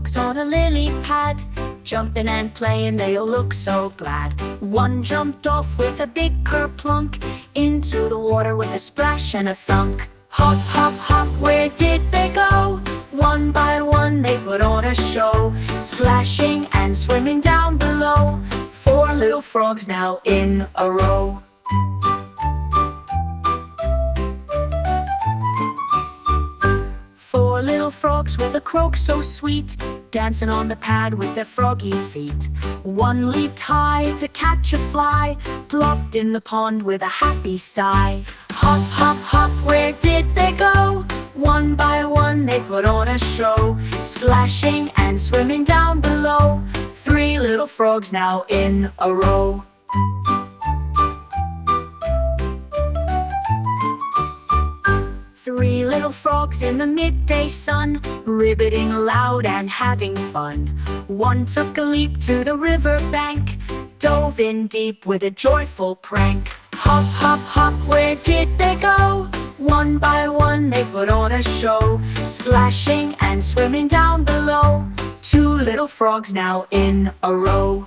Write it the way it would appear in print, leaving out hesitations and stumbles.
frogs on a lily pad, jumping and playing, they all look so glad. One jumped off with a big kerplunk into the water with a splash and a thunk. Hop, hop, hop, where did they go? One by one they put on a show, splashing and swimming down below. 4 little frogs now in a row. Four little frogs with a croak so sweet, dancing on the pad with their froggy feet. One leaped high to catch a fly, plopped in the pond with a happy sigh. Hop, hop, hop, where did they go? One by one they put on a show, splashing and swimming down below. 3 little frogs now in a row. Three little frogs in the midday sun, ribbiting loud and having fun. One took a leap to the river bank, dove in deep with a joyful prank. Hop, hop, hop, where did they go? One by one they put on a show, splashing and swimming down below. 2 little frogs now in a row.